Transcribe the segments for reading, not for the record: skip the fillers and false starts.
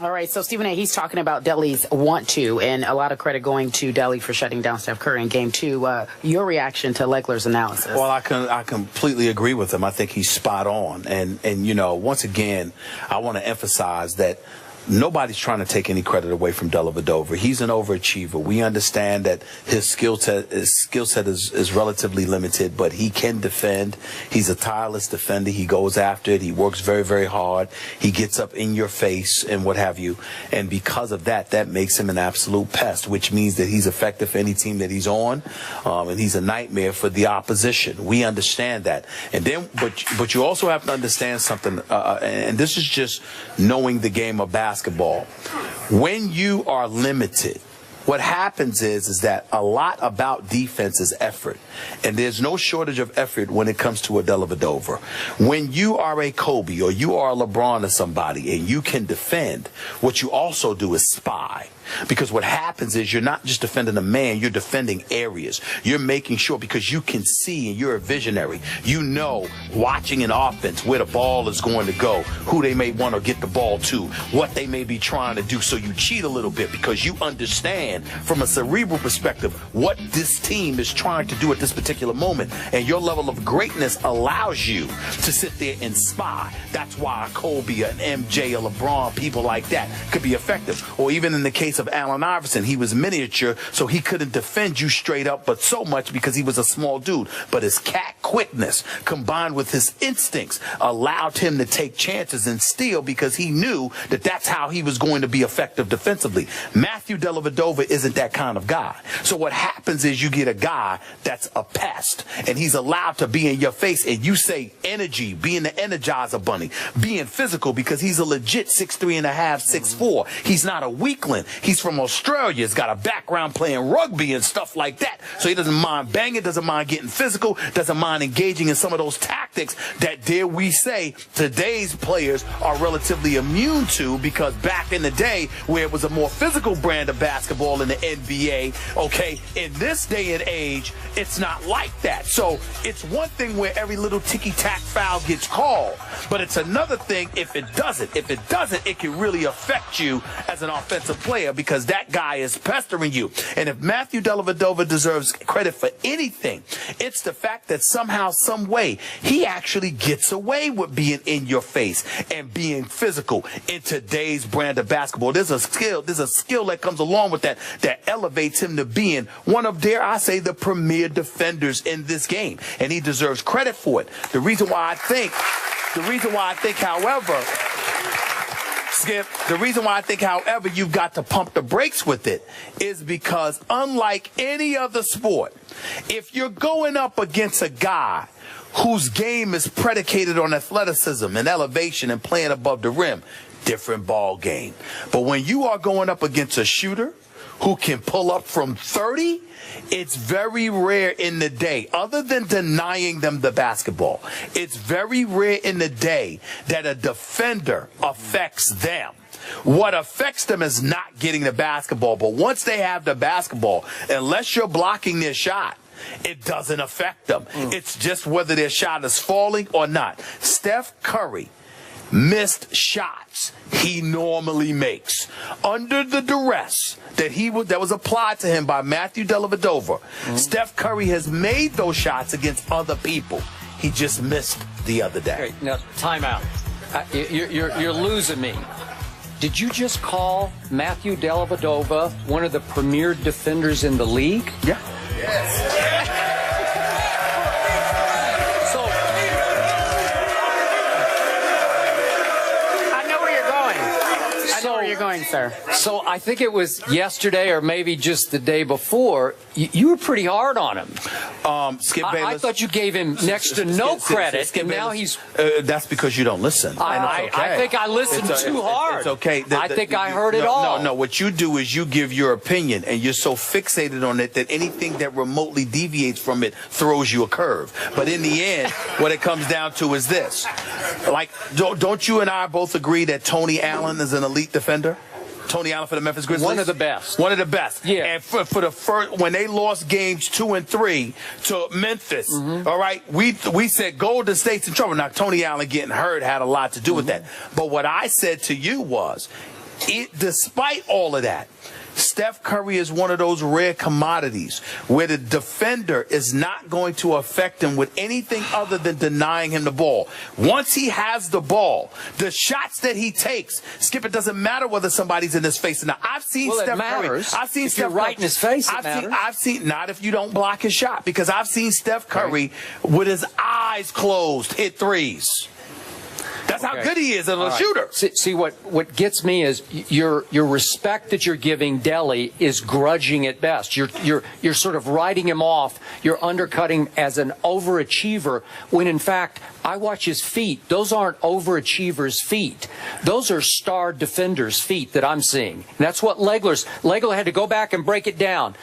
All right, so Stephen A., he's talking about Delhi's want to, and a lot of credit going to Delhi for shutting down Steph Curry in Game 2. Your reaction to Legler's analysis? Well, I completely agree with him. I think he's spot on. And you know, once again, I want to emphasize that nobody's trying to take any credit away from Dellavedova. He's an overachiever. We understand that his skill set is relatively limited, but he can defend. He's a tireless defender. He goes after it. He works very, very hard. He gets up in your face and what have you. And because of that, that makes him an absolute pest, which means that he's effective for any team that he's on, and he's a nightmare for the opposition. We understand that. And then, but you also have to understand something, and this is just knowing the game of basketball. When you are limited, what happens is that a lot about defense is effort. And there's no shortage of effort when it comes to a Dellavedova. When you are a Kobe or you are a LeBron or somebody and you can defend, what you also do is spy. Because what happens is you're not just defending a man, you're defending areas. You're making sure, because you can see and you're a visionary. You know, watching an offense, where the ball is going to go, who they may want to get the ball to, what they may be trying to do. So you cheat a little bit because you understand from a cerebral perspective what this team is trying to do at this particular moment. And your level of greatness allows you to sit there and spy. That's why a Kobe, an MJ, a LeBron, people like that could be effective. Or even in the case of Allen Iverson, he was miniature, so he couldn't defend you straight up, but so much because he was a small dude. But his cat quickness combined with his instincts allowed him to take chances and steal, because he knew that that's how he was going to be effective defensively. Matthew Dellavedova isn't that kind of guy. So what happens is you get a guy that's a pest, and he's allowed to be in your face, and you say energy, being the Energizer Bunny, being physical, because he's a legit 6'3.5", 6'4". He's not a weakling. He's from Australia. He's got a background playing rugby and stuff like that. So he doesn't mind banging, doesn't mind getting physical, doesn't mind engaging in some of those tactics that, dare we say, today's players are relatively immune to, because back in the day where it was a more physical brand of basketball in the NBA, okay, in this day and age, it's not like that. So it's one thing where every little ticky-tack foul gets called, but it's another thing if it doesn't. If it doesn't, it can really affect you as an offensive player, because that guy is pestering you. And if Matthew Dellavedova deserves credit for anything, it's the fact that somehow, some way, he actually gets away with being in your face and being physical in today's brand of basketball. There's a skill that comes along with that elevates him to being one of, dare I say, the premier defenders in this game. And he deserves credit for it. The reason why I think, however, Skip, the reason why I think, however, you've got to pump the brakes with it is because, unlike any other sport, if you're going up against a guy whose game is predicated on athleticism and elevation and playing above the rim, different ball game. But when you are going up against a shooter who can pull up from 30, it's very rare in the day, other than denying them the basketball, it's very rare in the day that a defender affects them. What affects them is not getting the basketball. But once they have the basketball, unless you're blocking their shot, it doesn't affect them. It's just whether their shot is falling or not. Steph Curry missed shots he normally makes under the duress that was applied to him by Matthew Dellavedova. Steph Curry has made those shots against other people. He just missed the other day. Okay, now, time out. You're losing me. Did you just call Matthew Dellavedova one of the premier defenders in the league? Yeah. Yes. You're going, sir. So I think it was yesterday or maybe just the day before, you were pretty hard on him. Skip Bayless. I thought you gave him next to no credit, Skip and now Bayless. he's... That's because you don't listen. I think I listened too hard. It's okay. I think I heard it all. No, what you do is you give your opinion, and you're so fixated on it that anything that remotely deviates from it throws you a curve. But in the end, what it comes down to is this. Like, don't you and I both agree that Tony Allen is an elite defender? Tony Allen for the Memphis Grizzlies? One of the best. One of the best. Yeah. And for the first, when they lost games 2 and 3 to Memphis, all right, we said Golden State's in trouble. Now, Tony Allen getting hurt had a lot to do with that. But what I said to you was, Despite all of that, Steph Curry is one of those rare commodities where the defender is not going to affect him with anything other than denying him the ball. Once he has the ball, the shots that he takes, Skip, it doesn't matter whether somebody's in his face or not. I've seen Steph Curry. I've seen Steph right in his face. I've seen not if you don't block his shot, because I've seen Steph Curry with his eyes closed hit threes. That's how good he is as a shooter. See, what gets me is your respect that you're giving Delly is grudging at best. You're sort of writing him off. You're undercutting him as an overachiever when, in fact, I watch his feet. Those aren't overachievers' feet. Those are star defenders' feet that I'm seeing. And that's what Legler had to go back and break it down.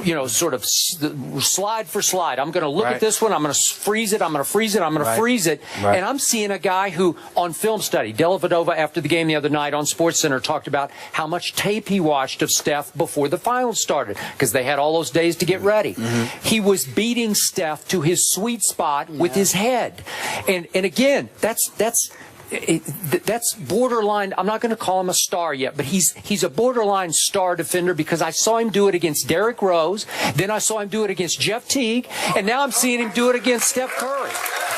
You know, sort of slide for slide. I'm going to look at this one. I'm going to freeze it. I'm going to freeze it. I'm going to freeze it. And I'm seeing a guy who, on film study, Dellavedova, after the game the other night on SportsCenter, talked about how much tape he watched of Steph before the finals started, because they had all those days to get ready. He was beating Steph to his sweet spot with his head. And again, that's borderline. I'm not going to call him a star yet, but he's a borderline star defender, because I saw him do it against Derrick Rose, then I saw him do it against Jeff Teague, and now I'm seeing him do it against Steph Curry.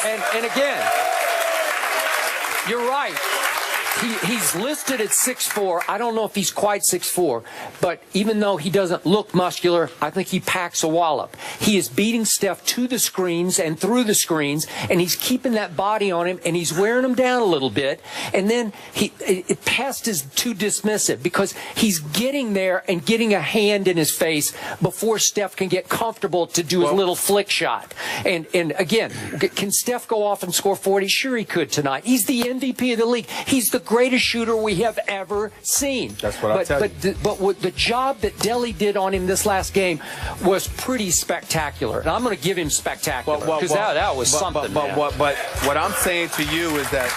And again, you're right. He's listed at 6'4". I don't know if he's quite 6'4", but even though he doesn't look muscular, I think he packs a wallop. He is beating Steph to the screens and through the screens, and he's keeping that body on him, and he's wearing him down a little bit. And then past is too dismissive, because he's getting there and getting a hand in his face before Steph can get comfortable to do his little flick shot. And again, can Steph go off and score 40? Sure he could tonight. He's the MVP of the league. He's the greatest shooter we have ever seen. That's what I tell you. But the job that Delly did on him this last game was pretty spectacular. And I'm going to give him spectacular, because that was something. But what I'm saying to you is that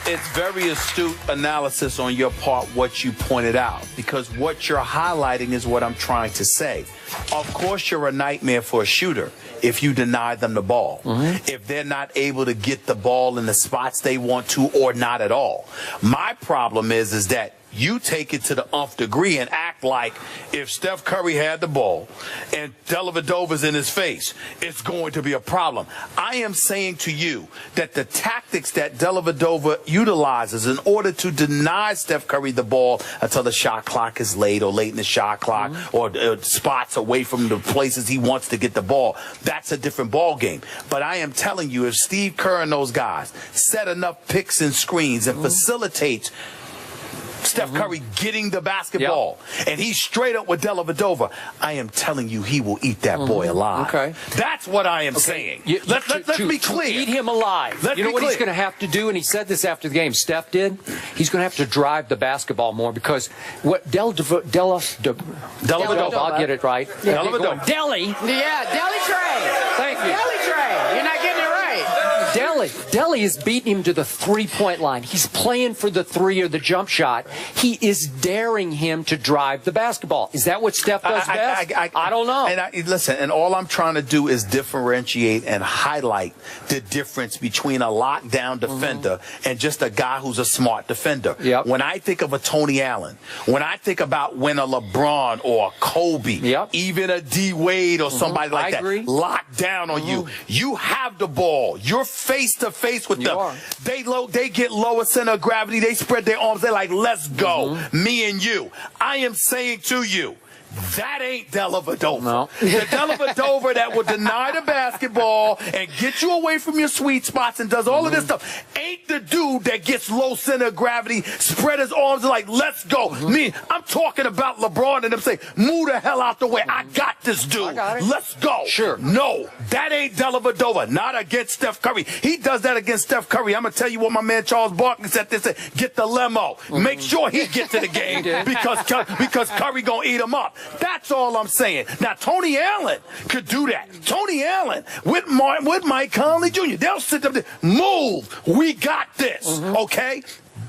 it's very astute analysis on your part, what you pointed out, because what you're highlighting is what I'm trying to say. Of course, you're a nightmare for a shooter if you deny them the ball, if they're not able to get the ball in the spots they want to, or not at all. My problem is that you take it to the nth degree and act like if Steph Curry had the ball and Dellavedova's in his face, it's going to be a problem. I am saying to you that the tactics that Dellavedova utilizes in order to deny Steph Curry the ball until the shot clock is late, or late in the shot clock, or spots away from the places he wants to get the ball, that's a different ball game. But I am telling you, if Steve Kerr and those guys set enough picks and screens and facilitate Steph Curry getting the basketball, and he's straight up with Dellavedova, I am telling you, he will eat that boy alive. Okay. That's what I am saying. Let's be clear. To eat him alive. Let's you know be what clear. He's going to have to do, and he said this after the game, Steph did? He's going to have to drive the basketball more, because what Dellavedova, I'll get it right. Dellavedova. Delly. Yeah, Delly Trey. Thank you. Delly Trey. You're not getting it right. Delly is beating him to the three-point line. He's playing for the three or the jump shot. He is daring him to drive the basketball. Is that what Steph does best? I don't know. And listen, and all I'm trying to do is differentiate and highlight the difference between a lockdown defender and just a guy who's a smart defender. Yep. When I think of a Tony Allen, when I think about when a LeBron or a Kobe, even a D Wade or somebody like that, locked down on you, you have the ball. You're face to face with them. They get lower center of gravity. They spread their arms. They're like, let's go. Me and you. I am saying to you, that ain't Dellavedova. No. The Dellavedova that will deny the basketball and get you away from your sweet spots and does all of this stuff ain't the dude that gets low center of gravity, spread his arms and like, let's go. Me, I'm talking about LeBron and them saying, move the hell out the way. I got this dude. I got it. Let's go. Sure. No, that ain't Dellavedova. Not against Steph Curry. He does that against Steph Curry. I'm going to tell you what my man Charles Barkley said. They said, get the limo. Make sure he gets to the game because Curry going to eat him up. That's all I'm saying. Now, Tony Allen could do that. Tony Allen with Mike Conley Jr. They'll sit up there. Move. We got this. Okay?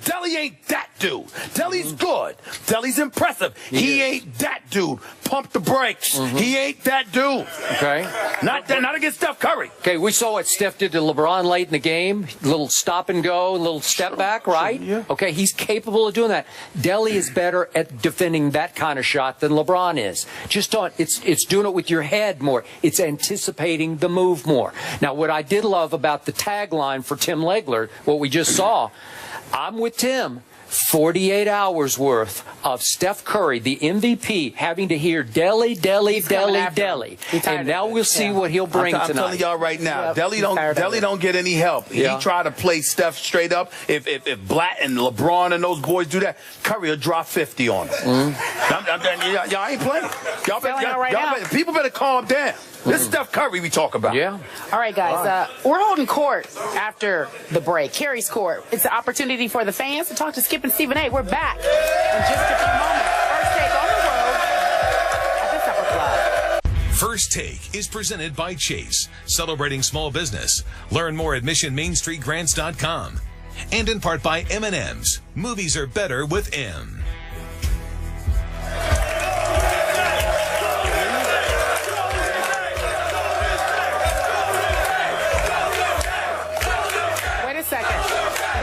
Delly ain't that dude. Delly's good. Delly's impressive. He ain't that dude. Pump the brakes. He ain't that dude. Okay. Not against Steph Curry. Okay, we saw what Steph did to LeBron late in the game. Little stop and go, little step back, right? Sure, yeah. Okay, he's capable of doing that. Delly is better at defending that kind of shot than LeBron is. Just don't. It's doing it with your head more. It's anticipating the move more. Now, what I did love about the tagline for Tim Legler, what we just saw, I'm with Tim. 48 hours worth of Steph Curry, the MVP, having to hear Delly. And now we'll see what he'll bring tonight. I'm telling y'all right now, Delly don't get any help. Yeah. He tried to play Steph straight up. If Blatt and LeBron and those boys do that, Curry will drop 50 on him. Y'all ain't playing. People better calm down. This is Steph Curry we talk about. Yeah. All right, guys. We're holding court after the break. Carrie's court. It's an opportunity for the fans to talk to Skip and Stephen A. We're back in just a few moments. First Take on the road at the Supper Club. First Take is presented by Chase, celebrating small business. Learn more at missionmainstreetgrants.com. And in part by M&M's. Movies are better with M.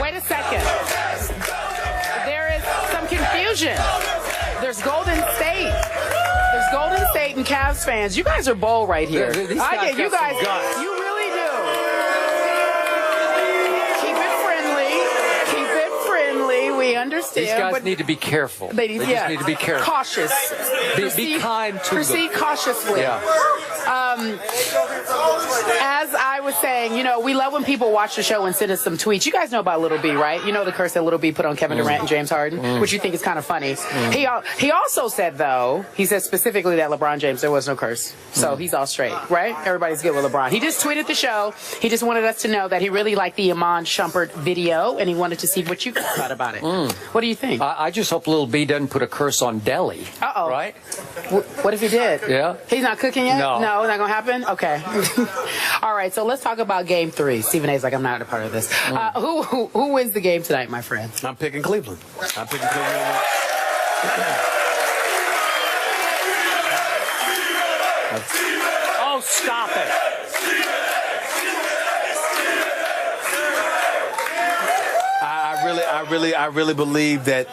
Wait a second. There is some confusion. There's Golden State. There's Golden State and Cavs fans. You guys are bold right here. I get you guys. You really do. Keep it friendly. Keep it friendly. We understand. These guys need to be careful. They just need to be careful. Cautious. Be kind to them. Proceed cautiously. Yeah. As I was saying, we love when people watch the show and send us some tweets. You guys know about Little B, right? You know the curse that Little B put on Kevin Durant and James Harden, which you think is kind of funny. He also said, though, he said specifically that LeBron James, there was no curse. So he's all straight, right? Everybody's good with LeBron. He just tweeted the show. He just wanted us to know that he really liked the Iman Shumpert video, and he wanted to see what you thought about it. What do you think? I just hope Little B doesn't put a curse on Delly. Uh-oh. Right? What if he did? Yeah. He's not cooking yet? No. No, not going to happen? Okay. All right, so let's talk about Game 3. Stephen A's like, I'm not a part of this. Who wins the game tonight, my friend? I'm picking Cleveland. Oh, stop it. I really believe that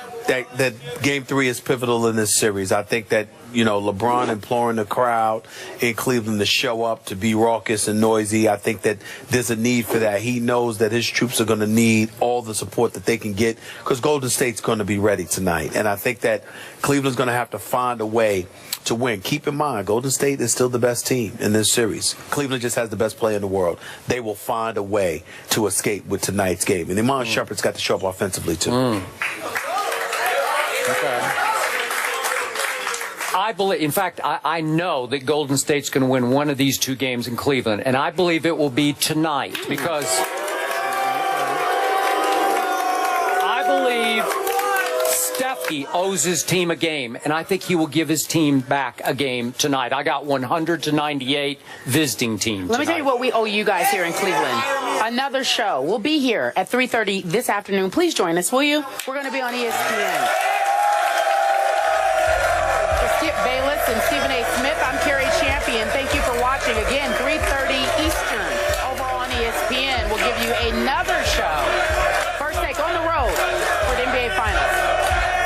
Game 3 is pivotal in this series. I think that, LeBron imploring the crowd in Cleveland to show up, to be raucous and noisy. I think that there's a need for that. He knows that his troops are going to need all the support that they can get because Golden State's going to be ready tonight. And I think that Cleveland's going to have to find a way to win. Keep in mind, Golden State is still the best team in this series. Cleveland just has the best player in the world. They will find a way to escape with tonight's game. And Iman Shumpert's got to show up offensively, too. Okay. I believe, in fact, I know that Golden State's going to win one of these two games in Cleveland, and I believe it will be tonight because I believe Steffi owes his team a game, and I think he will give his team back a game tonight. I got 100-98 visiting team tonight. Let me tell you what we owe you guys here in Cleveland. Another show. We'll be here at 3:30 this afternoon. Please join us, will you? We're going to be on ESPN. Skip Bayless and Stephen A. Smith, I'm Carrie Champion. Thank you for watching. Again, 3:30 Eastern over on ESPN. We'll give you another show